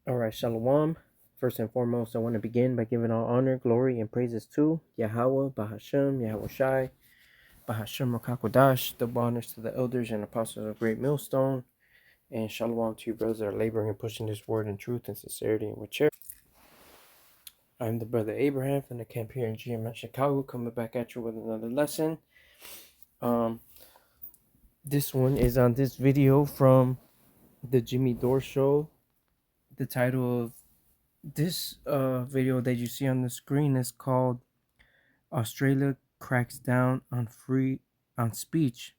All right, Shalom. First and foremost, I want to begin by giving all honor, glory, and praises to Yahweh, Bahashem, Yahweh Shai, Bahashem Rakakwadash, double honors to the elders and apostles of Great Millstone, and Shalom to you brothers that are laboring and pushing this word in truth and sincerity and with charity. I'm the brother Abraham from the camp here in GMS Chicago, coming back at you with another lesson. This one is on this video from the Jimmy Dore Show. The title of this video that you see on the screen is called Australia Cracks Down on Speech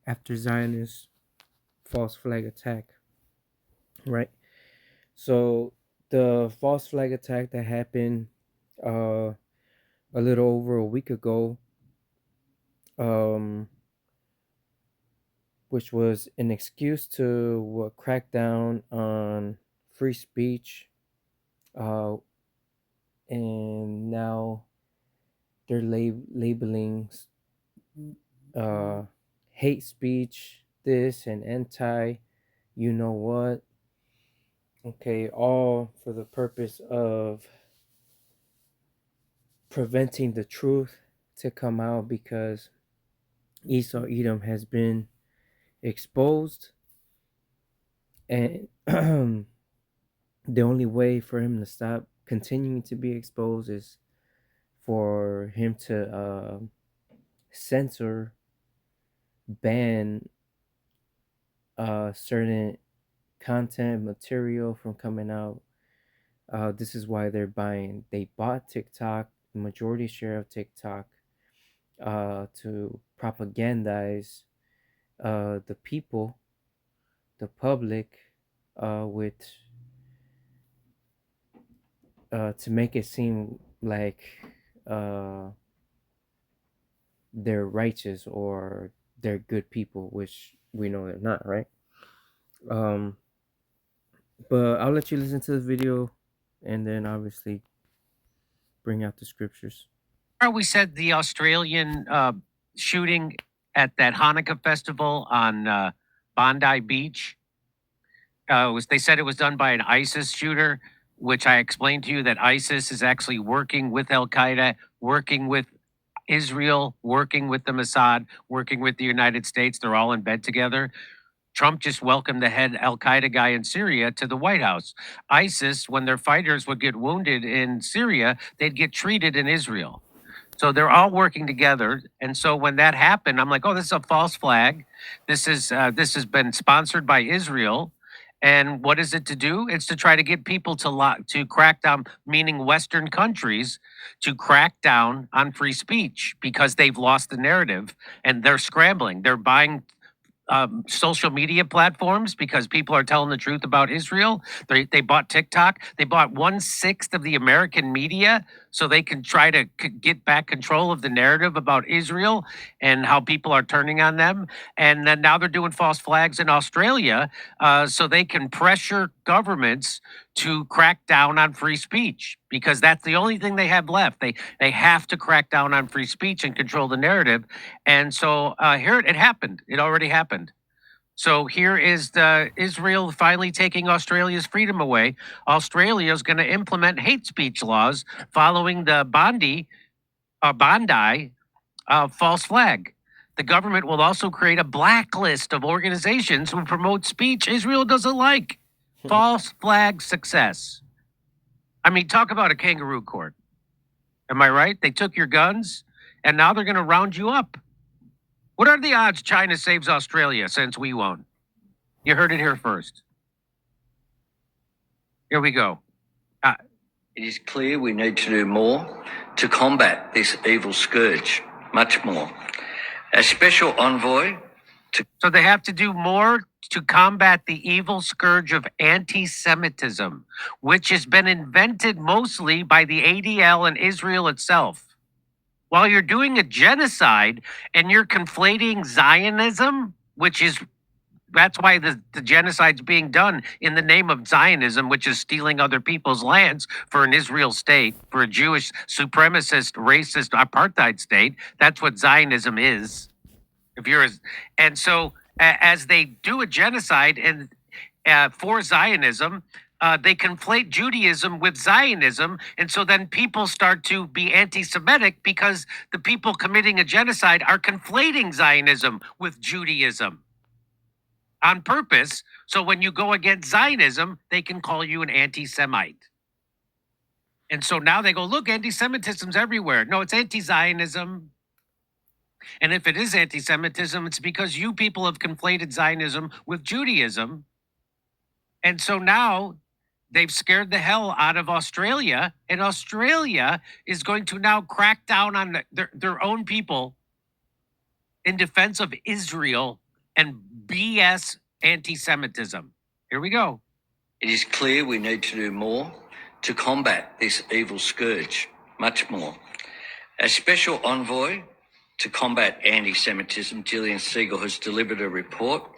After Zionist False Flag Attack. Right? So the false flag attack that happened a little over a week ago, which was an excuse to crack down on free speech, and now they're labeling hate speech this and anti you know what, okay, all for the purpose of preventing the truth to come out, because Esau Edom has been exposed, and the only way for him to stop continuing to be exposed is for him to censor, ban certain content material from coming out. This is why they bought TikTok, the majority share of TikTok, to propagandize the people, the public, with to make it seem like they're righteous or they're good people, which we know they're not, right? But I'll let you listen to the video and then obviously bring out the scriptures. We said the Australian shooting at that Hanukkah festival on Bondi Beach. They said it was done by an ISIS shooter, which I explained to you that ISIS is actually working with Al Qaeda, working with Israel, working with the Mossad, working with the United States. They're all in bed together. Trump just welcomed the head Al Qaeda guy in Syria to the White House. ISIS, when their fighters would get wounded in Syria, they'd get treated in Israel. So they're all working together. And so when that happened, I'm like, oh, this is a false flag. This has been sponsored by Israel. And what is it to do? It's to try to get people to crack down, meaning Western countries, to crack down on free speech because they've lost the narrative and they're scrambling. They're buying social media platforms because people are telling the truth about Israel. They bought TikTok. They bought 1/6 of the American media so they can try to get back control of the narrative about Israel and how people are turning on them. And then now they're doing false flags in Australia so they can pressure governments to crack down on free speech because that's the only thing they have left. They have to crack down on free speech and control the narrative. And so here it happened. It already happened. So here is Israel finally taking Australia's freedom away. Australia is going to implement hate speech laws following the Bondi false flag. The government will also create a blacklist of organizations who promote speech Israel doesn't like. False flag success. I mean, talk about a kangaroo court. Am I right? They took your guns and now they're going to round you up. What are the odds China saves Australia since we won't? You heard it here first. Here we go. It is clear we need to do more to combat this evil scourge, much more. A special envoy So they have to do more to combat the evil scourge of anti-Semitism, which has been invented mostly by the ADL and Israel itself. While you're doing a genocide and you're conflating Zionism, that's why the genocide's being done in the name of Zionism, which is stealing other people's lands for an Israel state, for a Jewish supremacist, racist apartheid state. That's what Zionism is. And so as they do a genocide and for Zionism, they conflate Judaism with Zionism. And so then people start to be anti Semitic because the people committing a genocide are conflating Zionism with Judaism on purpose. So when you go against Zionism, they can call you an anti Semite. And so now they go, look, anti Semitism's everywhere. No, it's anti Zionism. And if it is anti Semitism, it's because you people have conflated Zionism with Judaism. And so now they've scared the hell out of Australia, and Australia is going to now crack down on their own people in defense of Israel and BS anti Semitism. Here we go. It is clear we need to do more to combat this evil scourge, much more. As Special Envoy to combat anti-Semitism, Gillian Siegel has delivered a report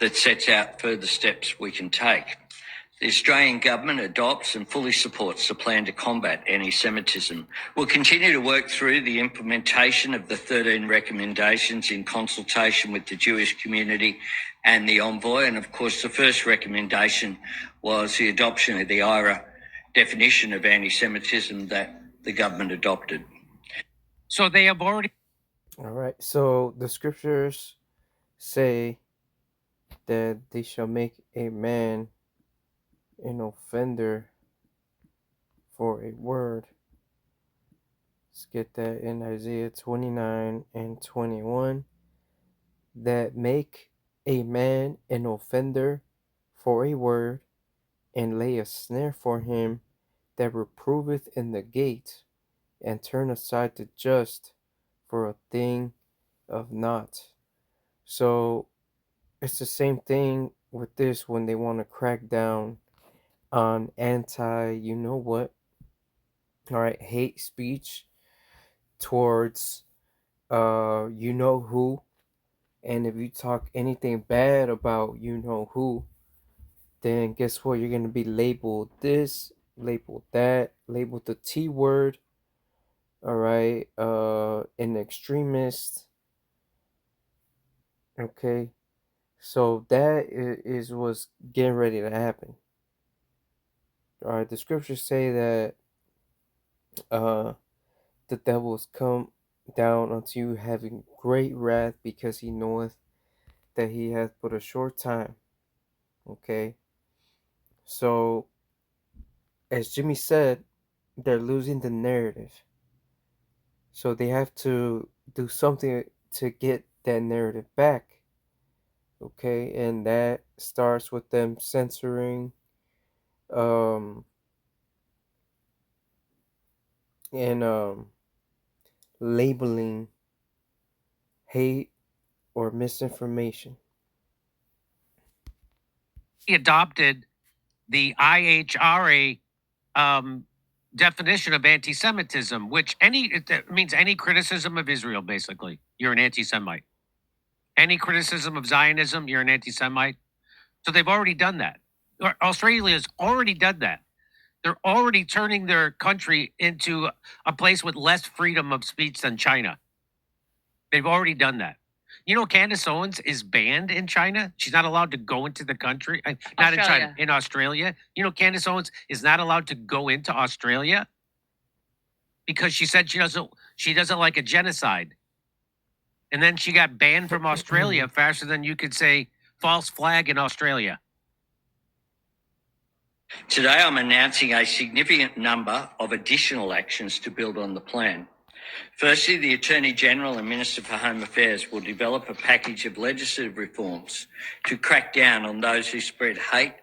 that sets out further steps we can take. The Australian government adopts and fully supports the plan to combat anti-Semitism. We'll continue to work through the implementation of the 13 recommendations in consultation with the Jewish community and the envoy. And of course, the first recommendation was the adoption of the IRA definition of anti-Semitism that the government adopted. So they have already. All right. So the scriptures say that they shall make a man an offender for a word. Let's get that in Isaiah 29 and 21. That make a man an offender for a word, and lay a snare for him that reproveth in the gate, and turn aside the just for a thing of naught. So it's the same thing with this when they want to crack down on you know what, all right, hate speech towards you know who. And if you talk anything bad about you know who, then guess what? You're going to be labeled this, labeled that, labeled the T word, all right, an extremist. Okay, so that is what's getting ready to happen. All right, the scriptures say that the devil has come down unto you having great wrath, because he knoweth that he hath but a short time. Okay, so as Jimmy said, they're losing the narrative. So they have to do something to get that narrative back. Okay, and that starts with them censoring and labeling hate or misinformation. He adopted the IHRA definition of anti-Semitism, which it means any criticism of Israel. Basically, you're an anti-Semite. Any criticism of Zionism, you're an anti-Semite. So they've already done that. Australia has already done that. They're already turning their country into a place with less freedom of speech than China. They've already done that. You know, Candace Owens is banned in China. She's not allowed to go into the country. Not in China, in Australia. You know, Candace Owens is not allowed to go into Australia because she said she doesn't like a genocide. And then she got banned from Australia faster than you could say false flag in Australia. Today, I'm announcing a significant number of additional actions to build on the plan. Firstly, the Attorney General and Minister for Home Affairs will develop a package of legislative reforms to crack down on those who spread hate,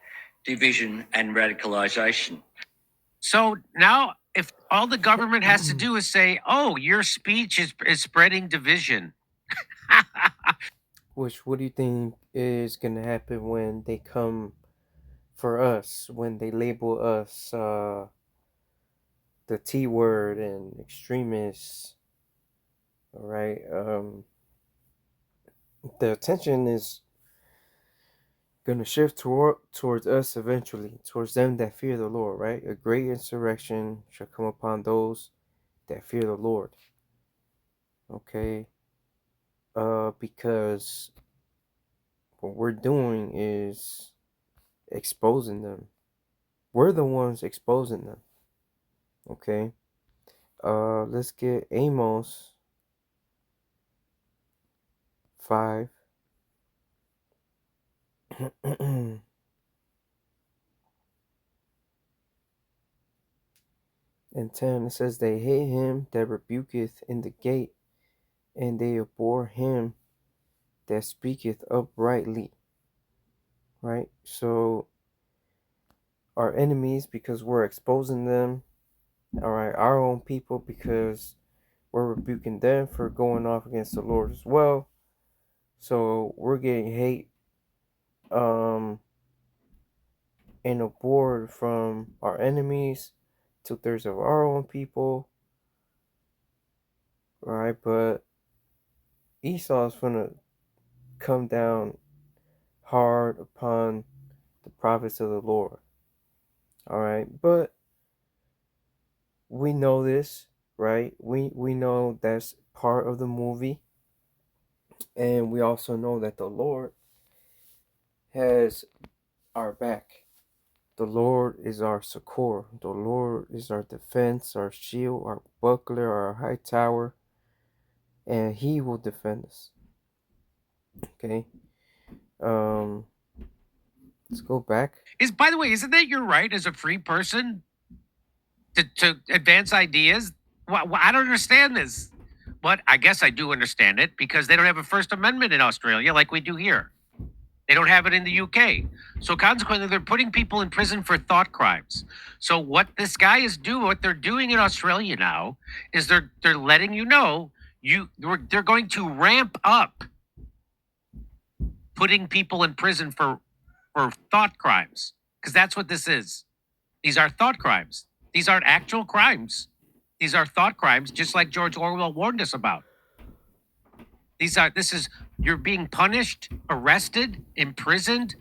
division, and radicalisation. So now, if all the government has to do is say, oh, your speech is spreading division. Which, what do you think is going to happen when they come for us, when they label us the T word and extremists? All right, the attention is going to shift towards us eventually, towards them that fear the Lord, right? A great insurrection shall come upon those that fear the Lord. Okay, because what we're doing is exposing them. We're the ones exposing them. Okay. Let's get Amos 5. And 10. It says, they hate him that rebuketh in the gate, and they abhor him that speaketh uprightly. Right? So our enemies, because we're exposing them. All right, our own people, because we're rebuking them for going off against the Lord as well. So we're getting hate and abhorred from our enemies, 2/3 of our own people. Right? But Esau's gonna come down hard upon the prophets of the Lord. All right, but we know this, right? We know that's part of the movie, and we also know that the Lord has our back. The Lord is our succor. The Lord is our defense, our shield, our buckler, our high tower, and He will defend us. Okay. Let's go back. By the way, isn't that your right as a free person to advance ideas? I don't understand this. But I guess I do understand it because they don't have a First Amendment in Australia like we do here. They don't have it in the UK. So consequently, they're putting people in prison for thought crimes. So what this guy is doing, what they're doing in Australia now, is they're letting you know they're going to ramp up putting people in prison for thought crimes because that's what this is. These are thought crimes. These aren't actual crimes. These are thought crimes, just like George Orwell warned us about. You're being punished, arrested, imprisoned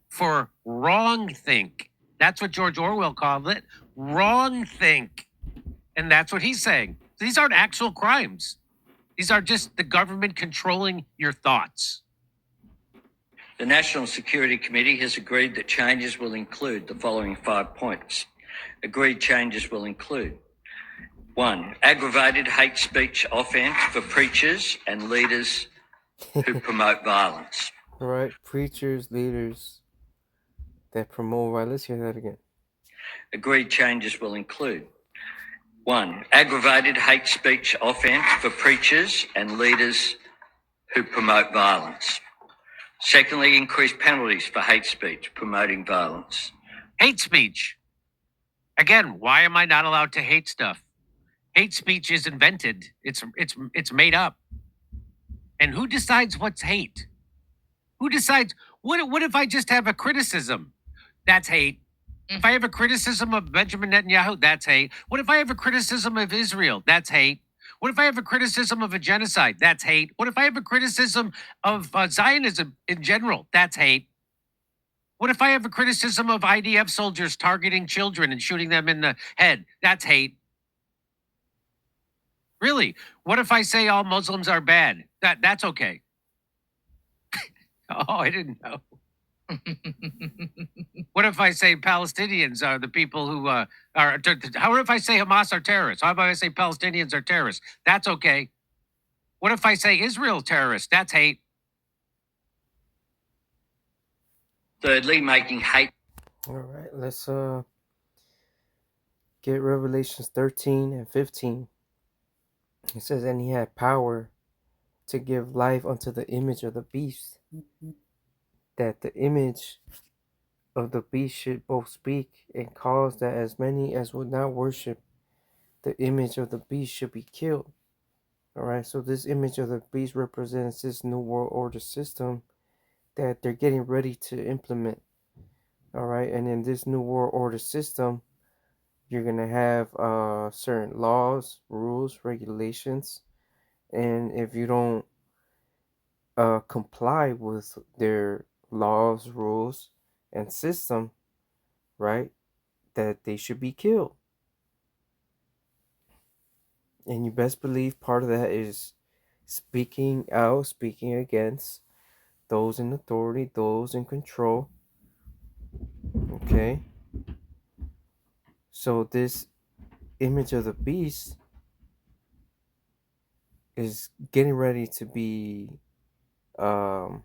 for wrong think. That's what George Orwell called it. Wrong think. And that's what he's saying. These aren't actual crimes. These are just the government controlling your thoughts. The National Security Committee has agreed that changes will include the following 5 points. Agreed changes will include: 1. Aggravated hate speech offence for preachers and leaders who promote violence. All right, preachers, leaders that promote violence. Let's hear that again. Agreed changes will include: 1. Aggravated hate speech offence for preachers and leaders who promote violence. Secondly, increased penalties for hate speech promoting violence. Hate speech. Again, why am I not allowed to hate stuff? Hate speech is invented. It's made up. And who decides what's hate? Who decides what if I just have a criticism? That's hate. If I have a criticism of Benjamin Netanyahu, that's hate. What if I have a criticism of Israel? That's hate. What if I have a criticism of a genocide? That's hate. What if I have a criticism of Zionism in general? That's hate. What if I have a criticism of IDF soldiers targeting children and shooting them in the head? That's hate. Really? What if I say all Muslims are bad? That's okay. Oh, I didn't know. What if I say Palestinians are the people who are? How if I say Hamas are terrorists? How about I say Palestinians are terrorists? That's okay. What if I say Israel terrorists? That's hate. Thirdly, making hate. All right, let's get Revelations 13 and 15. It says, and he had power to give life unto the image of the beast, that the image of the beast should both speak and cause that as many as would not worship the image of the beast should be killed. All right, so this image of the beast represents this new world order system that they're getting ready to implement. All right, and in this new world order system, you're gonna have certain laws, rules, regulations, and if you don't comply with their laws, rules, and system, right, that they should be killed. And you best believe part of that is speaking out, speaking against those in authority, those in control. Okay. So this image of the beast is getting ready to be um,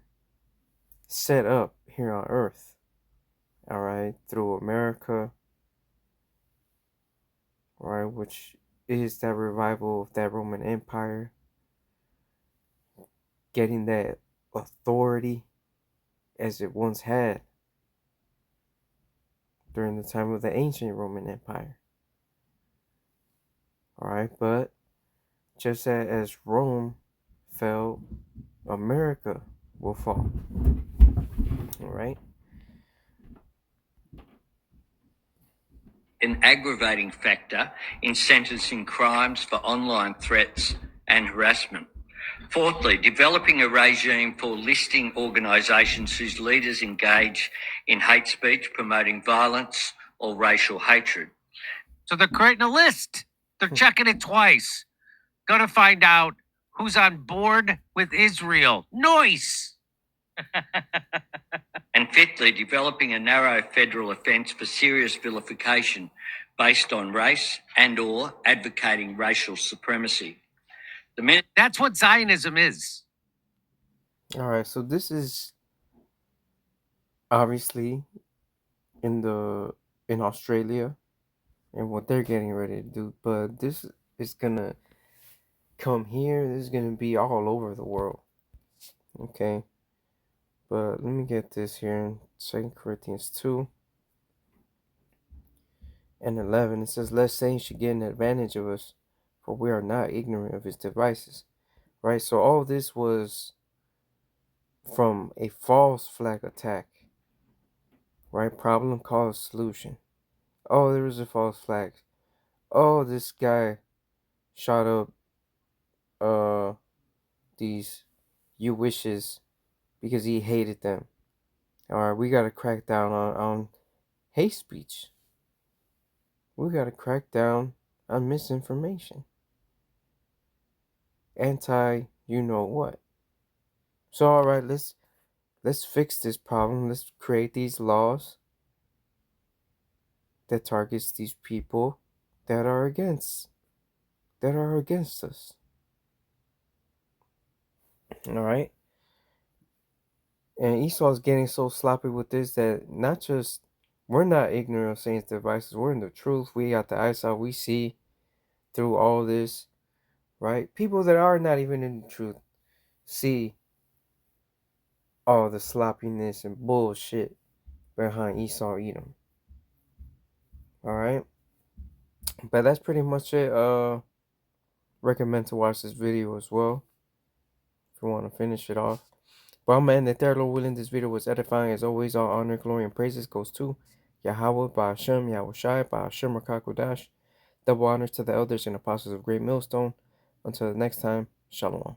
set up here on Earth. All right, through America, right, which is that revival of that Roman Empire, getting that authority as it once had during the time of the ancient Roman Empire. All right, but just as Rome fell, America will fall. All right. An aggravating factor in sentencing crimes for online threats and harassment. Fourthly, developing a regime for listing organisations whose leaders engage in hate speech, promoting violence or racial hatred. So they're creating a list. They're checking it twice. Gonna find out who's on board with Israel. Nice. And fifthly, developing a narrow federal offence for serious vilification based on race and or advocating racial supremacy. That's what Zionism is. All right, so this is obviously in Australia and what they're getting ready to do, but this is gonna come here. This is gonna be all over the world. Okay, but let me get this here in 2 Corinthians 2:11. It says, "Lest Satan should get an advantage of us, for we are not ignorant of his devices." Right. So all this was from a false flag attack. Right. Problem, cause, solution. Oh, there was a false flag. Oh, this guy shot up these you wishes because he hated them. Alright, we gotta crack down on hate speech. We gotta crack down on misinformation. Anti you know what. So alright, let's fix this problem. Let's create these laws that targets these people that are against us. Alright? And Esau's getting so sloppy with this that not just we're not ignorant of Satan's devices, we're in the truth. We got the eyesight, we see through all this, right? People that are not even in the truth see all the sloppiness and bullshit behind Esau Edom. Alright? But that's pretty much it. Recommend to watch this video as well if you want to finish it off. But I'm gonna end it there, Lord willing. This video was edifying as always. All honor, glory, and praises goes to Yahweh, Ba'ashem, Yahweh Shai, Ba'ashem, Rakakodash. Double honors to the elders and apostles of Great Millstone. Until the next time, Shalom.